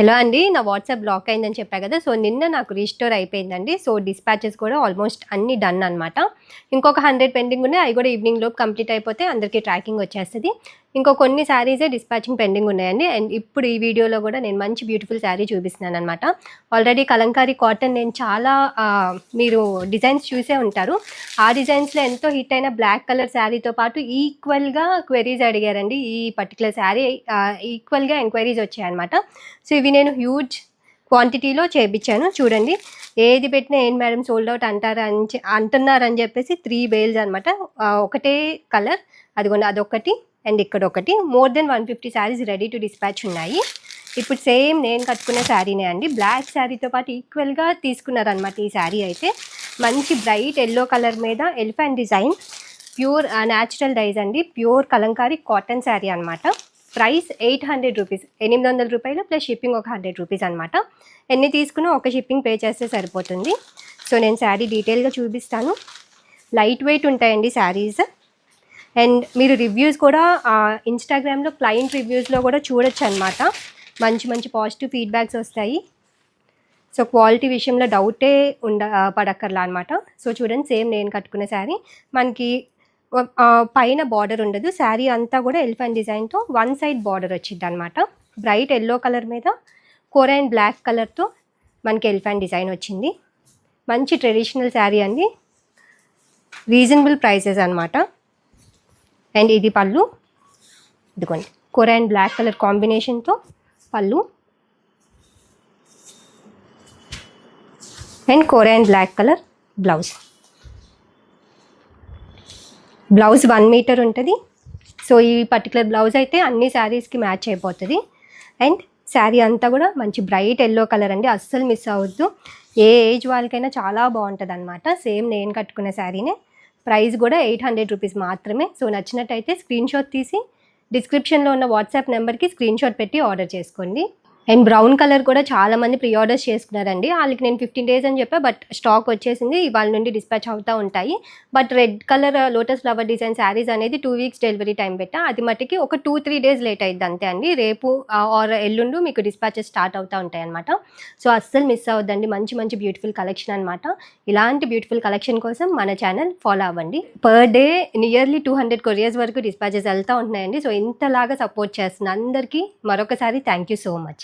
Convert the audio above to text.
Hello అండి, నా WhatsApp block అయిందని చెప్పా కదా. సో నిన్న నాకు రీస్టోర్ అయిపోయిందండి. సో డిస్పాచెస్ కూడా ఆల్మోస్ట్ అన్నీ డన్ అనమాట. ఇంకొక 100 పెండింగ్ ఉన్నాయి. అవి కూడా ఈవినింగ్ లోపు కంప్లీట్ అయిపోతే అందరికీ ట్రాకింగ్ వచ్చేస్తుంది. ఇంకో కొన్ని శారీసే డిస్పాచింగ్ పెండింగ్ ఉన్నాయండి. అండ్ ఇప్పుడు ఈ వీడియోలో కూడా నేను మంచి బ్యూటిఫుల్ శారీ చూపిస్తున్నాను అనమాట. ఆల్రెడీ కలంకారీ కాటన్ నేను చాలా మీరు డిజైన్స్ చూసే ఉంటారు. ఆ డిజైన్స్లో ఎంతో హిట్ అయిన బ్లాక్ కలర్ శారీతో పాటు ఈక్వల్గా క్వెరీస్ అడిగారండి. ఈ పర్టికులర్ శారీ ఈక్వల్గా ఎంక్వైరీస్ వచ్చాయన్నమాట. సో ఇవి నేను హ్యూజ్ క్వాంటిటీలో చేయించాను. చూడండి, ఏది పెట్టినా ఏం మేడం సోల్డ్ అవుట్ అంటున్నారని చెప్పేసి 3 బేల్స్ అనమాట. ఒకటే కలర్, అదిగోండి అదొకటి అండ్ ఇక్కడ ఒకటి. More than 150 saris ready to dispatch ఉన్నాయి. ఇప్పుడు సేమ్ నేను కట్టుకునే శారీనే అండి. బ్లాక్ శారీతో పాటు ఈక్వల్గా తీసుకున్నారనమాట. ఈ శారీ అయితే మంచి బ్రైట్ ఎల్లో కలర్ మీద ఎలిఫెంట్ డిజైన్, ప్యూర్ న్యాచురల్ డైజ్ అండి. ప్యూర్ కలంకారీ కాటన్ శారీ అనమాట. ప్రైస్ 800 రూపీస్, 800 రూపాయలు ప్లస్ షిప్పింగ్ ఒక 100 రూపీస్ అనమాట. ఎన్ని తీసుకున్నా ఒక షిప్పింగ్ పే చేస్తే సరిపోతుంది. సో నేను శారీ డీటెయిల్గా చూపిస్తాను. లైట్ వెయిట్ ఉంటాయండి శారీస్. అండ్ మీరు రివ్యూస్ కూడా ఇన్స్టాగ్రామ్లో క్లయింట్ రివ్యూస్లో కూడా చూడొచ్చు అనమాట. మంచి మంచి పాజిటివ్ ఫీడ్బ్యాక్స్ వస్తాయి. సో క్వాలిటీ విషయంలో డౌటే పడక్కర్లా అనమాట. సో చూడండి, సేమ్ నేను కట్టుకునే శారీ. మనకి పైన బార్డర్ ఉండదు. శారీ అంతా కూడా ఎలిఫెంట్ డిజైన్తో వన్ సైడ్ బార్డర్ వచ్చింది అనమాట. బ్రైట్ ఎల్లో కలర్ మీద కోర్ అండ్ బ్లాక్ కలర్తో మనకి ఎలిఫెంట్ డిజైన్ వచ్చింది. మంచి ట్రెడిషనల్ శారీ అండి. రీజనబుల్ ప్రైసెస్ అనమాట. అండ్ ఇది పళ్ళు, ఇదిగోండి కోర్ అండ్ బ్లాక్ కలర్ కాంబినేషన్తో pallu and core and black colour blouse. Blouse 1 metre ఉంటుంది. సో ఈ పర్టికులర్ బ్లౌజ్ అయితే అన్ని శారీస్కి మ్యాచ్ అయిపోతుంది. అండ్ శారీ అంతా కూడా మంచి బ్రైట్ ఎల్లో కలర్ అండి. అస్సలు మిస్ అవ్వద్దు. ఏ ఏజ్ వాళ్ళకైనా చాలా బాగుంటుంది అనమాట. సేమ్ నేను కట్టుకునే శారీనే. ప్రైస్ కూడా 800 రూపీస్ మాత్రమే. సో నచ్చినట్టయితే స్క్రీన్ షాట్ తీసి డిస్క్రిప్షన్లో ఉన్న వాట్సాప్ నెంబర్కి స్క్రీన్ షాట్ పెట్టి ఆర్డర్ చేసుకోండి. అండ్ బ్రౌన్ కలర్ కూడా చాలామంది ప్రీ ఆర్డర్స్ చేసుకున్నారండి. వాళ్ళకి నేను 15 డేస్ అని చెప్పా, బట్ స్టాక్ వచ్చేసింది. ఇవాళ నుండి డిస్పాచ్ అవుతూ ఉంటాయి. But red colour lotus flower design saris అనేది 2 వీక్స్ డెలివరీ టైం పెట్టా. అది మట్టికి ఒక 2-3 డేస్ లేట్ అయింది అంతే అండి. రేపు ఆర్ ఎల్లుండు మీకు డిస్పాచెస్ స్టార్ట్ అవుతూ ఉంటాయి అనమాట. సో అస్సలు మిస్ అవ్వద్దండి. మంచి మంచి బ్యూటిఫుల్ కలెక్షన్ అనమాట. ఇలాంటి బ్యూటిఫుల్ కలెక్షన్ కోసం మన ఛానల్ ఫాలో అవ్వండి. పర్ డే నియర్లీ 200 కొరియర్స్ వరకు డిస్పాచెస్ వెళ్తూ ఉంటున్నాయండి. సో ఇంతలాగా సపోర్ట్ చేస్తున్న అందరికీ మరొకసారి థ్యాంక్ యూ సో మచ్.